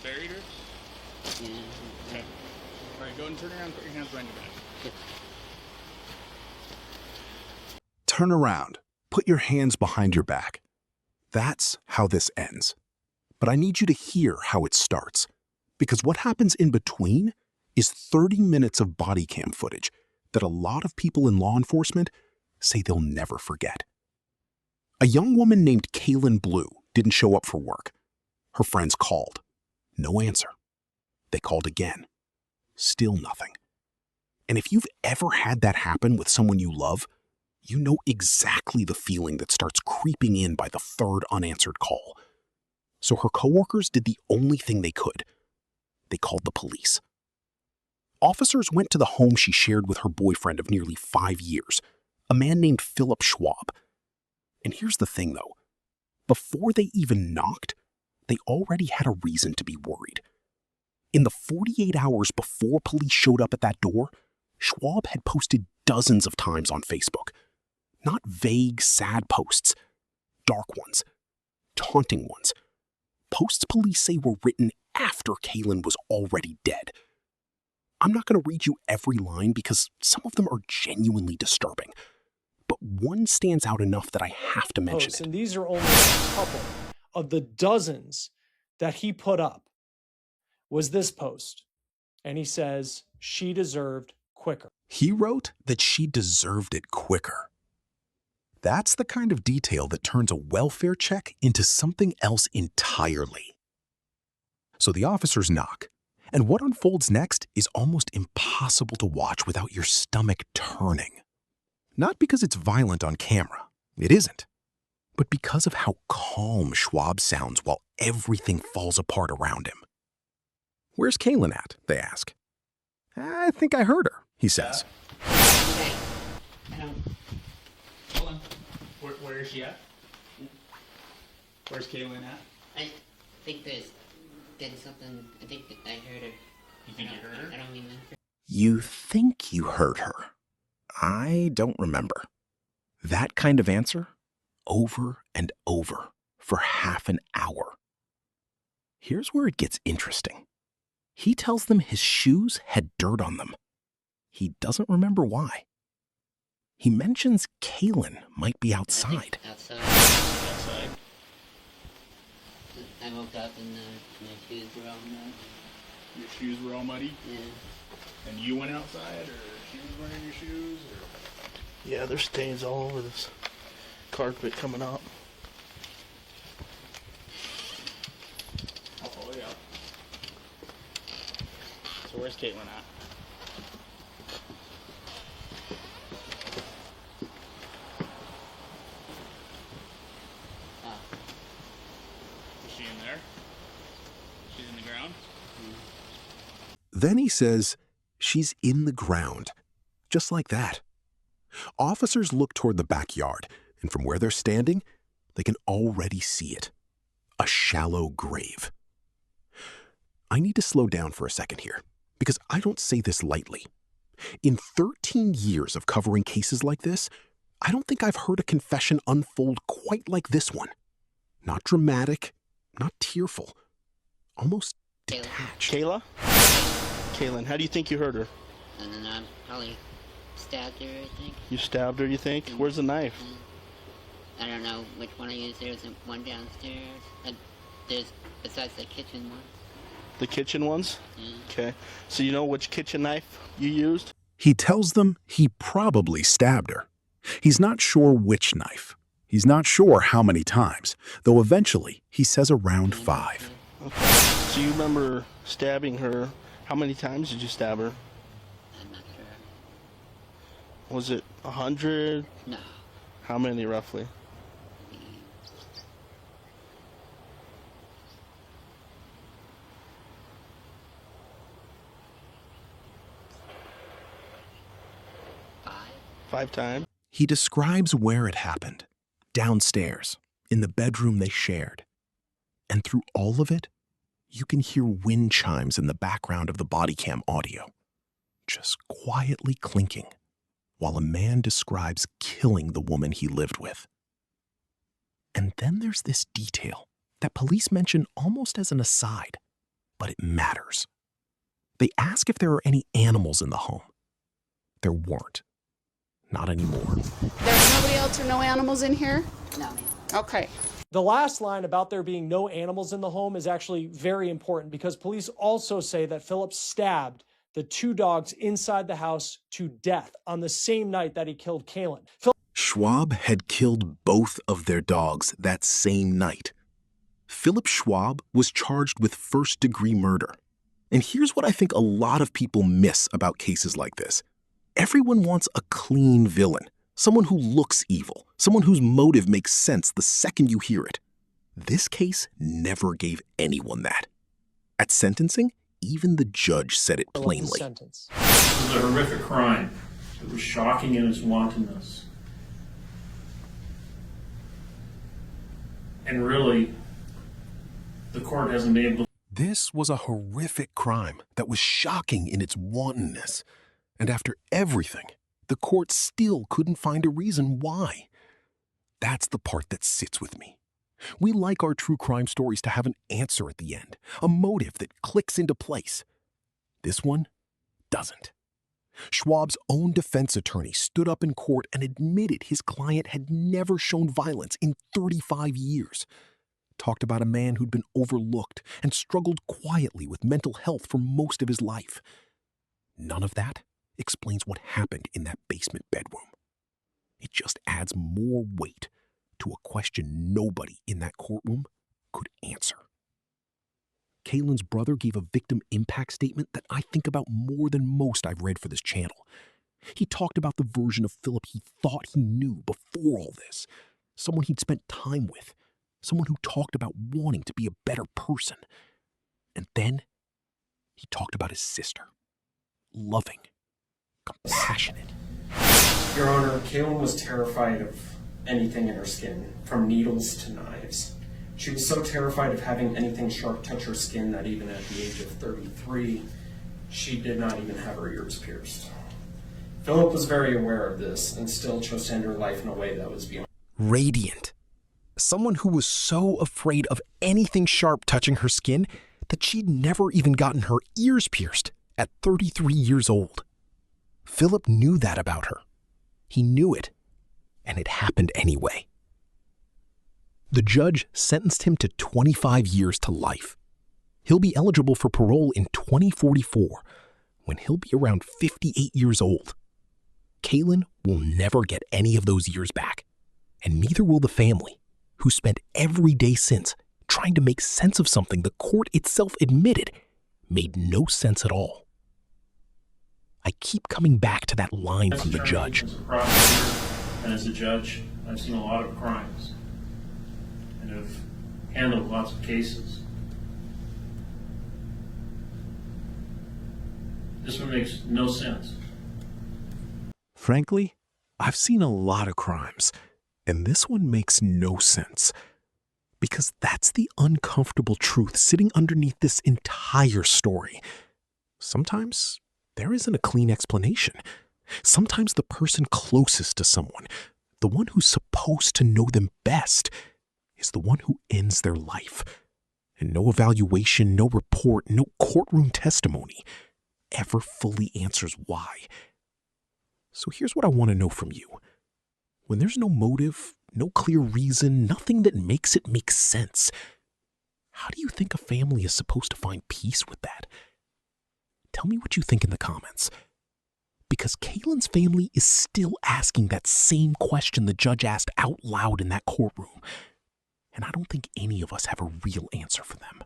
buried her? Yeah. Okay. All right, go ahead and turn around. Put your hands behind your back. Yeah. Turn around. Put your hands behind your back. That's how this ends. But I need you to hear how it starts. Because what happens in between is 30 minutes of body cam footage that a lot of people in law enforcement say they'll never forget. A young woman named Kaylin Blue didn't show up for work. Her friends called. No answer. They called again. Still nothing. And if you've ever had that happen with someone you love, you know exactly the feeling that starts creeping in by the third unanswered call. So her coworkers did the only thing they could. They called the police. Officers went to the home she shared with her boyfriend of nearly 5 years, a man named Philip Schwab. And here's the thing, though. Before they even knocked, they already had a reason to be worried. In the 48 hours before police showed up at that door, Schwab had posted dozens of times on Facebook. Not vague, sad posts. Dark ones. Taunting ones. Posts police say were written after Kaylin was already dead. I'm not going to read you every line because some of them are genuinely disturbing. But one stands out enough that I have to mention it. And these are only a couple of the dozens that he put up. Was this post. And he says she deserved quicker. He wrote that she deserved it quicker. That's the kind of detail that turns a welfare check into something else entirely. So the officers knock, and what unfolds next is almost impossible to watch without your stomach turning. Not because it's violent on camera, it isn't, but because of how calm Schwab sounds while everything falls apart around him. "Where's Kaylin at?" they ask. "I think I heard her," he says. Okay. I don't. Hold on. Where is she at? Where's Kaylin at? I think there's something. I think that I heard her. You think you heard her? I don't remember. You think you heard her. I don't remember. That kind of answer, over and over, for half an hour. Here's where it gets interesting. He tells them his shoes had dirt on them. He doesn't remember why. He mentions Kaylin might be outside. Outside. Outside. I woke up and my shoes were all mud. Your shoes were all muddy? Yeah. And you went outside, or she was wearing your shoes, or? Yeah, there's stains all over this carpet coming up. I'll follow you up. So where's Kaylin at? Is she in there? She's in the ground? Then he says, she's in the ground. Just like that. Officers look toward the backyard, and from where they're standing, they can already see it. A shallow grave. I need to slow down for a second here, because I don't say this lightly. In 13 years of covering cases like this, I don't think I've heard a confession unfold quite like this one. Not dramatic, not tearful, almost detached. Kayla? Kaylin, how do you think you hurt her? And then I probably stabbed her, I think. You stabbed her, you think? Where's the knife? I don't know which one I used. There's one downstairs. There's, besides the kitchen one. The kitchen ones? Yeah. Okay. So you know which kitchen knife you used? He tells them he probably stabbed her. He's not sure which knife. He's not sure how many times, though eventually he says around 5. Okay. So you remember stabbing her. How many times did you stab her? I'm not sure. Was it 100? No. How many roughly? Five? 5 times? He describes where it happened, downstairs, in the bedroom they shared. And through all of it, you can hear wind chimes in the background of the body cam audio, just quietly clinking, while a man describes killing the woman he lived with. And then there's this detail that police mention almost as an aside. but it matters. They ask if there are any animals in the home. There weren't. Not anymore. There's nobody else or no animals in here? No, ma'am. Okay. The last line about there being no animals in the home is actually very important because police also say that Philip stabbed the 2 dogs inside the house to death on the same night that he killed Kaylin. Schwab had killed both of their dogs that same night. Philip Schwab was charged with first-degree murder. And here's what I think a lot of people miss about cases like this. Everyone wants a clean villain, someone who looks evil, someone whose motive makes sense the second you hear it. This case never gave anyone that. At sentencing, even the judge said it plainly. It was a horrific crime. It was shocking in its wantonness. And really, the court hasn't been able to. This was a horrific crime that was shocking in its wantonness. And after everything, the court still couldn't find a reason why. That's the part that sits with me. We like our true crime stories to have an answer at the end, a motive that clicks into place. This one doesn't. Schwab's own defense attorney stood up in court and admitted his client had never shown violence in 35 years. Talked about a man who'd been overlooked and struggled quietly with mental health for most of his life. None of that explains what happened in that basement bedroom. It just adds more weight to a question nobody in that courtroom could answer. Kaylin's brother gave a victim impact statement that I think about more than most I've read for this channel. He talked about the version of Philip he thought he knew before all this, someone he'd spent time with, someone who talked about wanting to be a better person. And then he talked about his sister, loving, compassionate. Your Honor, Kaylin was terrified of anything in her skin, from needles to knives. She was so terrified of having anything sharp touch her skin that even at the age of 33, she did not even have her ears pierced. Philip was very aware of this and still chose to end her life in a way that was beyond. Radiant. Someone who was so afraid of anything sharp touching her skin that she'd never even gotten her ears pierced at 33 years old. Philip knew that about her. He knew it, and it happened anyway. The judge sentenced him to 25 years to life. He'll be eligible for parole in 2044, when he'll be around 58 years old. Kaylin will never get any of those years back, and neither will the family, who spent every day since trying to make sense of something the court itself admitted made no sense at all. I keep coming back to that line from the judge. As a prosecutor and as a judge, I've seen a lot of crimes and have handled lots of cases. This one makes no sense. Frankly, I've seen a lot of crimes, and this one makes no sense. Because that's the uncomfortable truth sitting underneath this entire story. Sometimes there isn't a clean explanation. Sometimes the person closest to someone, the one who's supposed to know them best, is the one who ends their life. And no evaluation, no report, no courtroom testimony ever fully answers why. So here's what I want to know from you. When there's no motive, no clear reason, nothing that makes it make sense, how do you think a family is supposed to find peace with that? Tell me what you think in the comments. Because Kaylin's family is still asking that same question the judge asked out loud in that courtroom. And I don't think any of us have a real answer for them.